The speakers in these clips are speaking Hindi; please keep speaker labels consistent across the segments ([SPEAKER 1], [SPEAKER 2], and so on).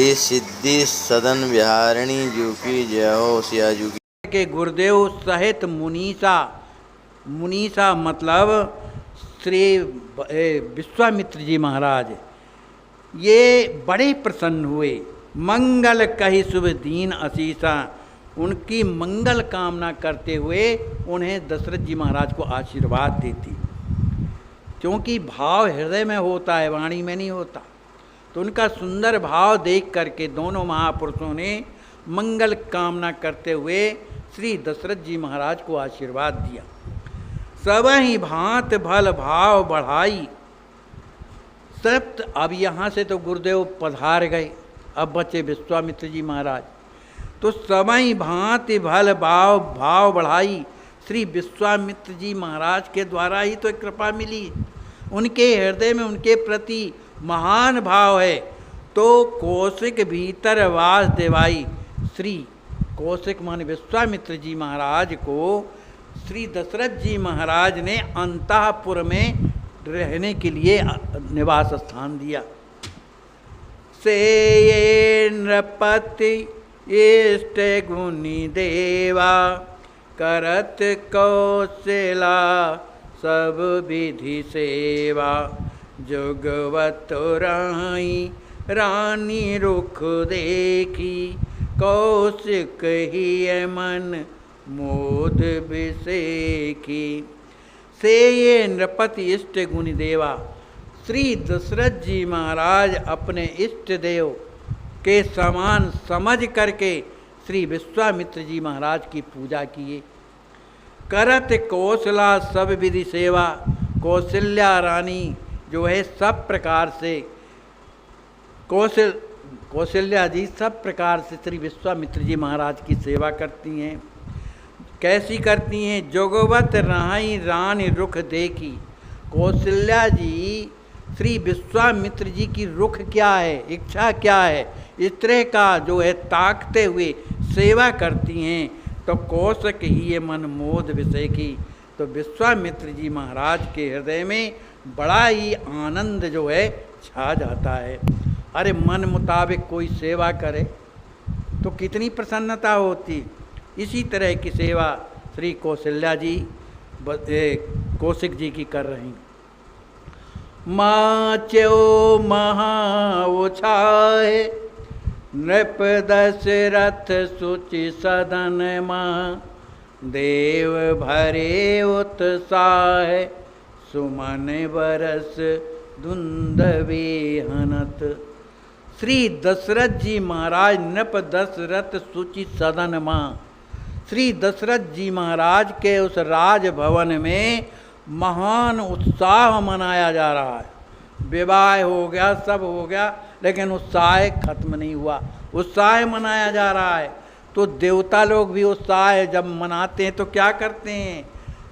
[SPEAKER 1] श्री सिद्धि सदन विहारिणी जी की जय हो। सिया जी की।
[SPEAKER 2] के गुरुदेव सहित मुनीसा मतलब श्री विश्वामित्र जी महाराज ये बड़े प्रसन्न हुए। मंगल कही शुभ दीन असीसा, उनकी मंगल कामना करते हुए उन्हें दशरथ जी महाराज को आशीर्वाद देती, क्योंकि भाव हृदय में होता है, वाणी में नहीं होता। तो उनका सुंदर भाव देख करके दोनों महापुरुषों ने मंगल कामना करते हुए श्री दशरथ जी महाराज को आशीर्वाद दिया। सब ही भांत भल भाव बढ़ाई। सब अब यहाँ से तो गुरुदेव पधार गए, अब बचे विश्वामित्र जी महाराज। तो समय भांति भल भाव बढ़ाई। श्री विश्वामित्र जी महाराज के द्वारा ही तो कृपा मिली। उनके हृदय में उनके प्रति महान भाव है। तो कौशिक भीतर वास देवाई। श्री कौशिक मान विश्वामित्र जी महाराज को श्री दशरथ जी महाराज ने अंतःपुर में रहने के लिए निवास स्थान दिया। से ये नृपति इष्ट गुणी देवा, करत कौशला सब विधि सेवा। जुगवत राई रानी रुख देखी, कौशिक ही मन मोद विषेखी। से ये नृपति इष्ट गुणी देवा। श्री दशरथ जी महाराज अपने इष्ट देव के समान समझ करके श्री विश्वामित्र जी महाराज की पूजा किए। करत कौशला सब विधि सेवा। कौशल्या रानी जो है सब प्रकार से कौशल्या जी सब प्रकार से श्री विश्वामित्र जी महाराज की सेवा करती हैं। कैसी करती हैं? जोगवत राई रानी रुख देखी। कौशल्या जी श्री विश्वामित्र जी की रुख क्या है, इच्छा क्या है, इस तरह का जो है ताकते हुए सेवा करती हैं। तो कौशिक ही ये मन मोद विषय की। तो विश्वामित्र जी महाराज के हृदय में बड़ा ही आनंद जो है छा जाता है। अरे मन मुताबिक कोई सेवा करे तो कितनी प्रसन्नता होती। इसी तरह की सेवा श्री कौशल्या जी कौशिक जी की कर रही। माच्यो महाउछाए नृप दशरथ सुचि सदन माँ। देव भरे उत्साह सुमन बरस धुंधवी हनत। श्री दशरथ जी महाराज नृप दशरथ सुचि सदन माँ। श्री दशरथ जी महाराज के उस राजभवन में महान उत्साह मनाया जा रहा है। विवाह हो गया, सब हो गया, लेकिन उत्साह खत्म नहीं हुआ। उत्साह मनाया जा रहा है। तो देवता लोग भी उत्साह जब मनाते हैं तो क्या करते हैं?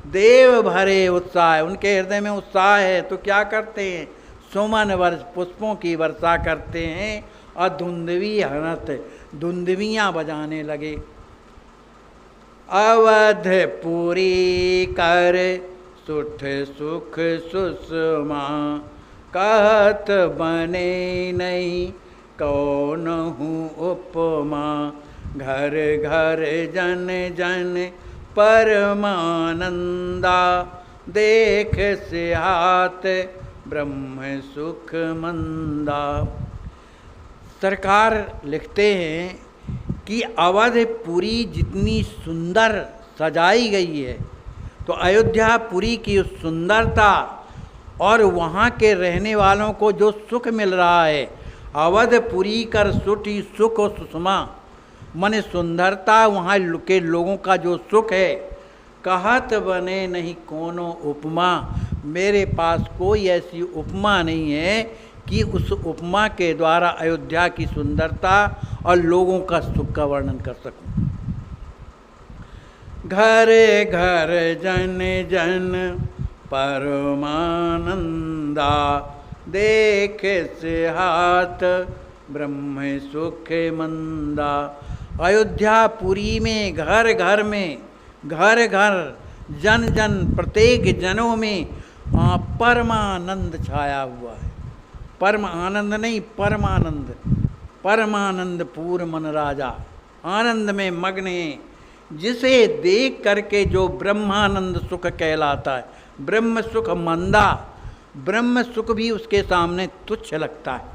[SPEAKER 2] देव भरे उत्साह, उनके हृदय में उत्साह है तो क्या करते हैं? सुमन वर्ष पुष्पों की वर्षा करते हैं और धुंधवी हनत धुंधवियाँ बजाने लगे। अवध पूरी कर सुठ सुख सुषमा। कहत बने नहीं कौन हूँ उपमा। घर घर जन जन परमानंदा। देख सिहात ब्रह्म सुख मंदा। सरकार लिखते हैं कि अवधपुरी जितनी सुंदर सजाई गई है, तो अयोध्यापुरी की सुंदरता और वहाँ के रहने वालों को जो सुख मिल रहा है, अवधपुरी कर सुठी सुख और सुषमा मन सुंदरता, वहाँ के लोगों का जो सुख है। कहत बने नहीं कोनो उपमा। मेरे पास कोई ऐसी उपमा नहीं है कि उस उपमा के द्वारा अयोध्या की सुंदरता और लोगों का सुख का वर्णन कर सकूं। घर घर जन जन परमानंदा। देख से हाथ ब्रह्म सुख मंदा। अयोध्यापुरी में घर घर जन जन प्रत्येक जनों में परमानंद छाया हुआ है। परम आनंद नहीं, परमानंद। परमानंद पूर्ण मन राजा, आनंद में मग्न है, जिसे देख करके जो ब्रह्मानंद सुख कहलाता है। ब्रह्म सुख मंदा, ब्रह्म सुख भी उसके सामने तुच्छ लगता है।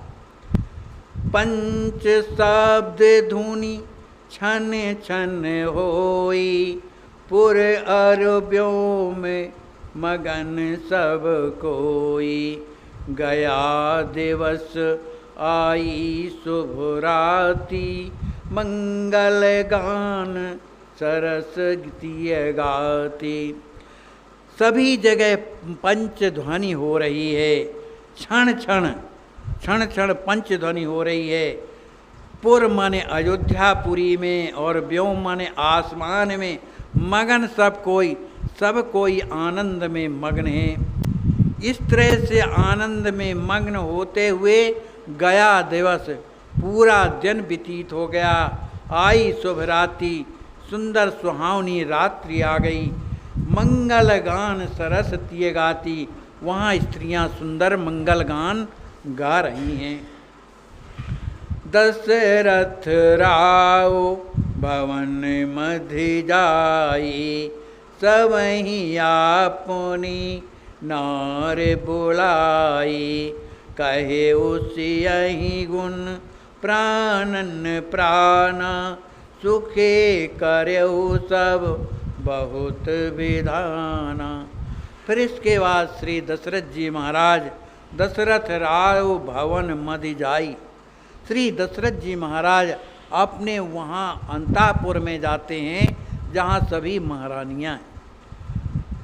[SPEAKER 2] पंच शब्द धुनि छन छन होई, पुर अर व्योम मगन सब कोई। गया दिवस आई शुभ राति, मंगल गान सरस गीतिय गाती। सभी जगह पंचध्वनि हो रही है, क्षण क्षण क्षण क्षण पंचध्वनि हो रही है। पुर माने अयोध्यापुरी में और व्योम माने आसमान में, मगन सब कोई आनंद में मग्न है। इस तरह से आनंद में मग्न होते हुए गया दिवस, पूरा दिन व्यतीत हो गया। आई शुभ रात्रि, सुंदर सुहावनी रात्रि आ गई। मंगल गान सरस्वती गाती, वहाँ स्त्रियाँ सुंदर मंगल गान गा रही हैं। दशरथ राव भवन मधि जाई, सबहि आपनी नार बुलाई। कहे उसियहि गुण प्राणन प्राणा, सुखे करऊ सब बहुत विधाना। फिर इसके बाद श्री दशरथ जी महाराज दशरथ राव भवन मधि जाई। श्री दशरथ जी महाराज अपने वहाँ अंतापुर में जाते हैं, जहाँ सभी महारानियाँ हैं।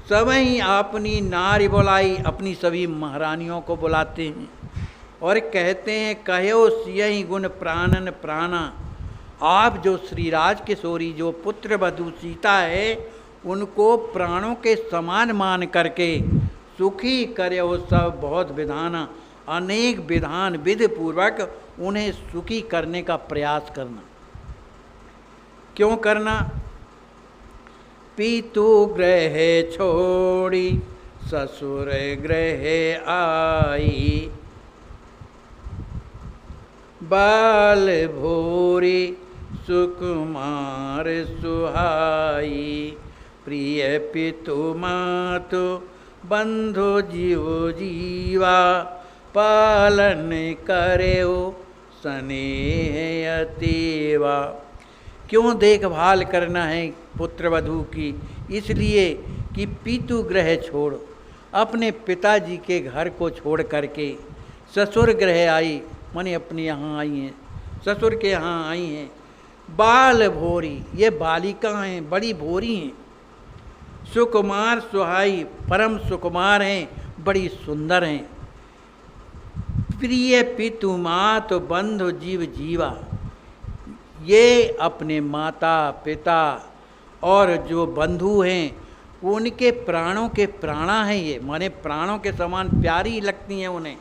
[SPEAKER 2] सबही अपनी नारी बुलाई, अपनी सभी महारानियों को बुलाते हैं और कहते हैं, कहो सियहि गुण प्राणन प्राणा। आप जो श्री राज किशोरी जो पुत्र वधू सीता है, उनको प्राणों के समान मान करके सुखी करे वो सब बहुत विधाना। अनेक विधान विधि पूर्वक उन्हें सुखी करने का प्रयास करना। क्यों करना? पीतु गृह छोड़ी ससुर गृह आई, बाल भोरी सुकुमार सुहाई। प्रिय पितु मातु बंधु जीव जीवा, पालन करेओ स्नेह अतीवा। क्यों देखभाल करना है पुत्र वधू की? इसलिए कि पीतु गृह छोड़, अपने पिताजी के घर को छोड़ करके ससुर गृह आई, माने अपने यहाँ आई हैं, ससुर के यहाँ आई हैं। बाल भोरी, ये बालिका हैं, बड़ी भोरी हैं। सुकुमार सुहाई, परम सुकुमार हैं, बड़ी सुंदर हैं। प्रिय पितु मात बंधु जीव जीवा, ये अपने माता पिता और जो बंधु हैं उनके प्राणों के प्राणा हैं। ये माने प्राणों के समान प्यारी लगती हैं उन्हें।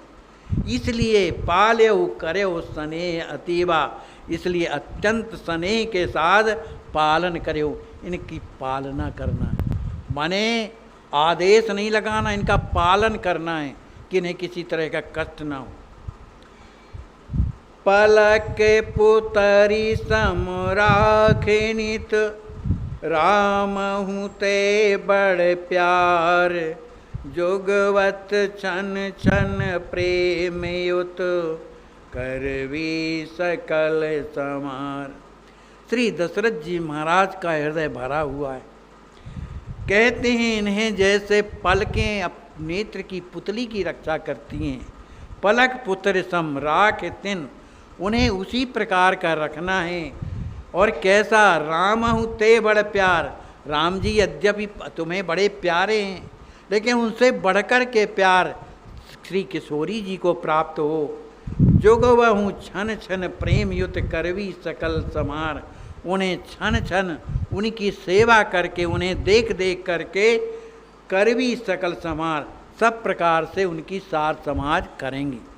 [SPEAKER 2] इसलिए पाल्यऊ करेओ स्नेह अतीवा, इसलिए अत्यंत स्नेह के साथ पालन करेओ, इनकी पालना करना है। माने आदेश नहीं लगाना, इनका पालन करना है कि इन्हें किसी तरह का कष्ट ना हो। पलक पुतरी सम राखे नित, राम हूँ ते बड़ प्यार। जुगवत छन छन प्रेम युत, करवी सकल समार। श्री दशरथ जी महाराज का हृदय भरा हुआ है। कहते हैं इन्हें जैसे पलकें नेत्र की पुतली की रक्षा करती हैं, पलक पुत्र सम राख तिन, उन्हें उसी प्रकार का रखना है। और कैसा? राम हूँ ते बड़ प्यार, राम जी यद्यपि तुम्हें बड़े प्यारे हैं, लेकिन उनसे बढ़कर के प्यार श्री किशोरी जी को प्राप्त हो। जोगव हूँ छन छन प्रेम युत, करवी सकल समार। उन्हें छन छन उनकी सेवा करके, उन्हें देख देख करके करवी सकल समार, सब प्रकार से उनकी सार समाज करेंगे।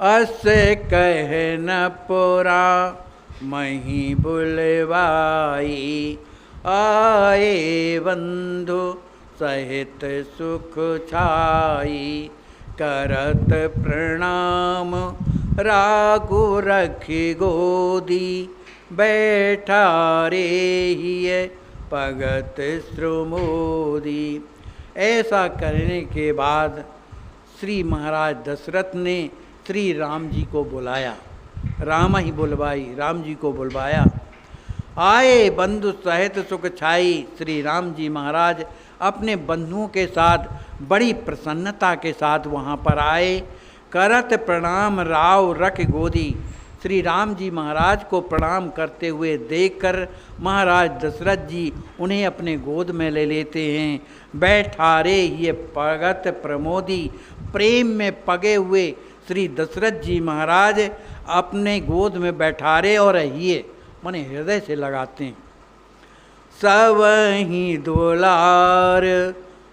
[SPEAKER 2] अस कह न पुरा मही बुलवाई, आए बंधु सहित सुख छाई। करत प्रणाम राघु रखी गोदी, बैठा रे हिय भगत श्रुमोदी। ऐसा करने के बाद श्री महाराज दशरथ ने श्री राम जी को बुलाया, राम ही बुलवाई, राम जी को बुलवाया। आए बंधु सहित सुख छाई, श्री राम जी महाराज अपने बंधुओं के साथ बड़ी प्रसन्नता के साथ वहाँ पर आए। करत प्रणाम राव रख गोदी, श्री राम जी महाराज को प्रणाम करते हुए देखकर महाराज दशरथ जी उन्हें अपने गोद में ले लेते हैं। बैठारे ये भगत प्रमोदी, प्रेम में पगे हुए श्री दशरथ जी महाराज अपने गोद में बैठारे और ये माने हृदय से लगाते हैं। सब ही दुलार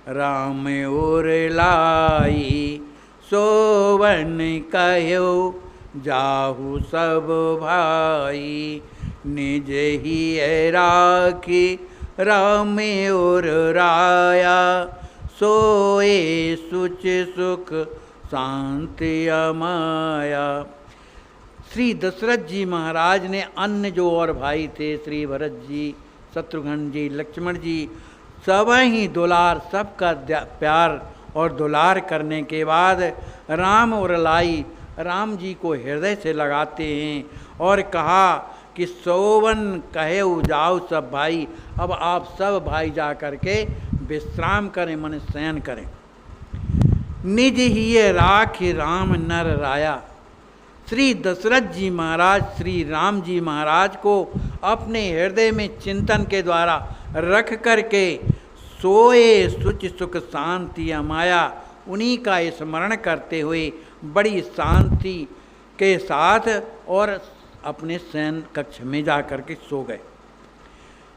[SPEAKER 2] राम और लाई, सोवन कहो जाहु सब भाई, निज ही राखी राम और राया, सोए सुच सुख शांति अमाया। श्री दशरथ जी महाराज ने अन्य जो और भाई थे, श्री भरत जी, शत्रुघ्न जी, लक्ष्मण जी, सब ही दुलार, सबका प्यार और दुलार करने के बाद राम और लाई राम जी को हृदय से लगाते हैं और कहा कि सोवन कहे जाओ सब भाई, अब आप सब भाई जा करके विश्राम करें, मन शयन करें। निज ही राख राम नर राया, श्री दशरथ जी महाराज श्री राम जी महाराज को अपने हृदय में चिंतन के द्वारा रख करके सोए सुच सुख शांति अमाया, उन्हीं का स्मरण करते हुए बड़ी शांति के साथ और अपने शयन कक्ष में जा करके सो गए।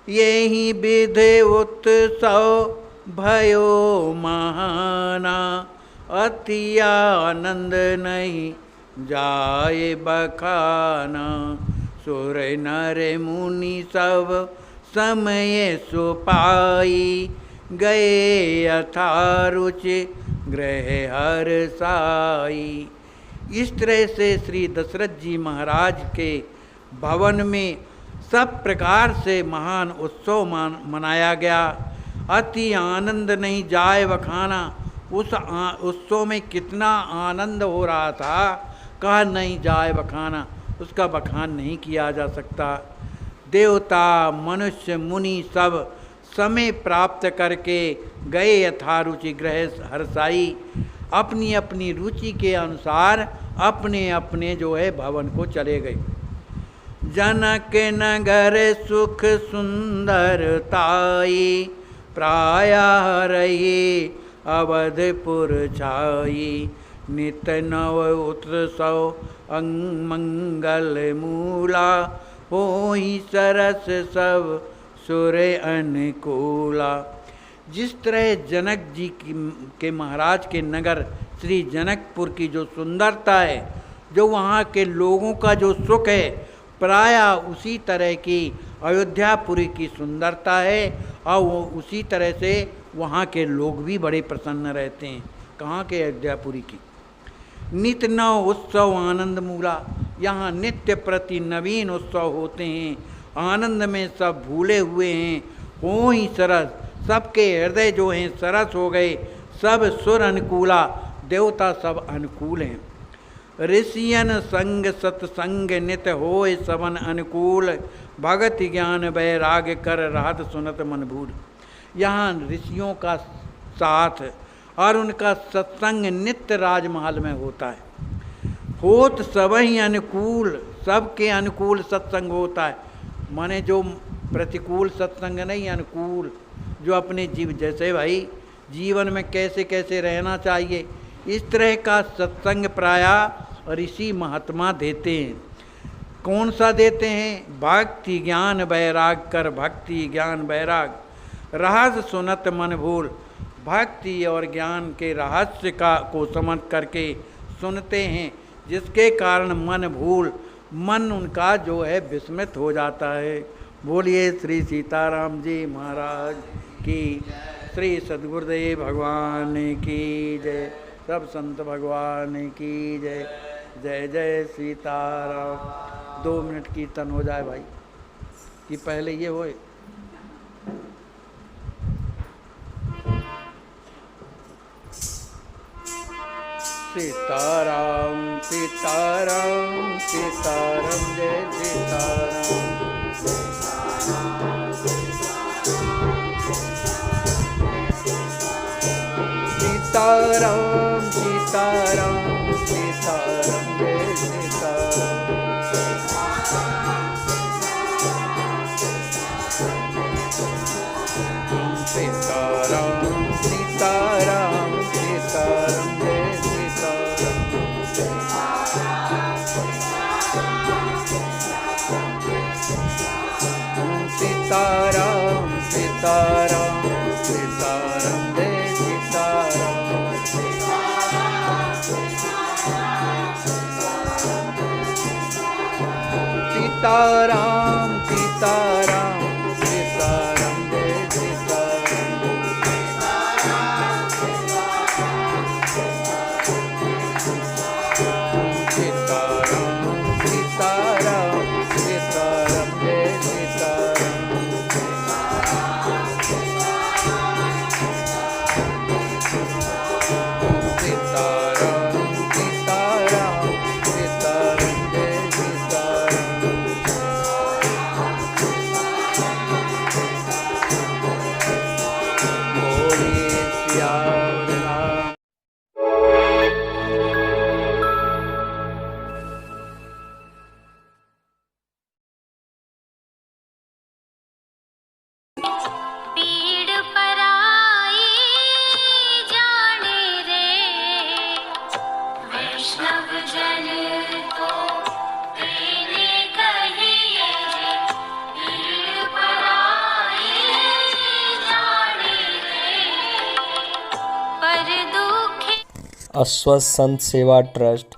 [SPEAKER 2] यही विधि उत्सव भयो महाना, अति आनंद नहीं जाए बखाना, सुर नर मुनि सब समय सुपाई, गए यथारुचि गृह हर साई। इस तरह से श्री दशरथ जी महाराज के भवन में सब प्रकार से महान उत्सव मनाया गया। अति आनंद नहीं जाए बखाना, उस उत्सव में कितना आनंद हो रहा था, कहा नहीं जाए बखाना, उसका बखान नहीं किया जा सकता। देवता मनुष्य मुनि सब समय प्राप्त करके गए यथारुचि गृह हरसाई, अपनी अपनी रुचि के अनुसार अपने अपने जो है भवन को चले गए। जनक नगर सुख सुंदरताई, प्राय रही अवधपुर छाई, नित नव उत्सव मंगल मूला, होई सरस सब सुर अनुकूला। जिस तरह जनक जी के महाराज के नगर श्री जनकपुर की जो सुंदरता है, जो वहाँ के लोगों का जो सुख है, प्रायः उसी तरह की अयोध्यापुरी की सुंदरता है और वो उसी तरह से वहाँ के लोग भी बड़े प्रसन्न रहते हैं। कहाँ के? अयोध्यापुरी की। नित्य नव उत्सव आनंद मूला, यहाँ नित्य प्रति नवीन उत्सव होते हैं, आनंद में सब भूले हुए हैं। हो ही सरस, सबके हृदय जो हैं सरस हो गए, सब सुर अनुकूला, देवता सब अनुकूल हैं। ऋषियन संग सत्संग नित होय सबन अनुकूल, भगत ज्ञान वैराग कर रहत सुनत मन भूल। यहाँ ऋषियों का साथ और उनका सत्संग नित्य राजमहल में होता है। होत सब ही अनुकूल, सबके अनुकूल सत्संग होता है। माने जो प्रतिकूल सत्संग नहीं, अनुकूल, जो अपने जीव जैसे भाई जीवन में कैसे कैसे रहना चाहिए, इस तरह का सत्संग प्रायः ऋषि महात्मा देते हैं। कौन सा देते हैं? भक्ति ज्ञान वैराग कर, भक्ति ज्ञान वैराग, रहस्य सुनत मन भूल, भक्ति और ज्ञान के रहस्य को समझ करके सुनते हैं, जिसके कारण मन भूल, मन उनका जो है विस्मित हो जाता है। बोलिए श्री सीताराम जी महाराज की, श्री सद्गुरुदेव भगवान की जय। सब संत भगवान की जय। जय जय सीताराम। 2 मिनट कीर्तन हो जाए भाई, कि पहले ये होए। सीताराम सीताराम सीताराम जय सीताराम। सीताराम सीताराम सीताराम जय सीताराम। सीताराम सीताराम सीताराम जय सीताराम। सीताराम सीताराम सीताराम जय सीताराम। सीताराम सीताराम सीताराम जय सीताराम। सीताराम सीताराम सीताराम जय सीताराम। सीताराम सीताराम सीताराम जय सीताराम। बोलिए सियावर राम।
[SPEAKER 3] पीड़ पराई जाने रे, वैष्णव जन को तेने कहिए। पीड़ पराई जाने रे, पर दुखी।
[SPEAKER 4] अस्वस्थ संत सेवा ट्रस्ट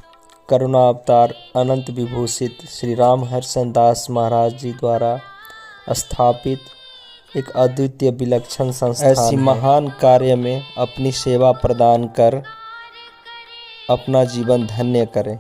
[SPEAKER 4] करुणा अवतार अनंत विभूषित श्री राम हर्षण दास महाराज जी द्वारा स्थापित एक अद्वितीय विलक्षण संस्थान ऐसी महान कार्य में अपनी सेवा प्रदान कर अपना जीवन धन्य करें।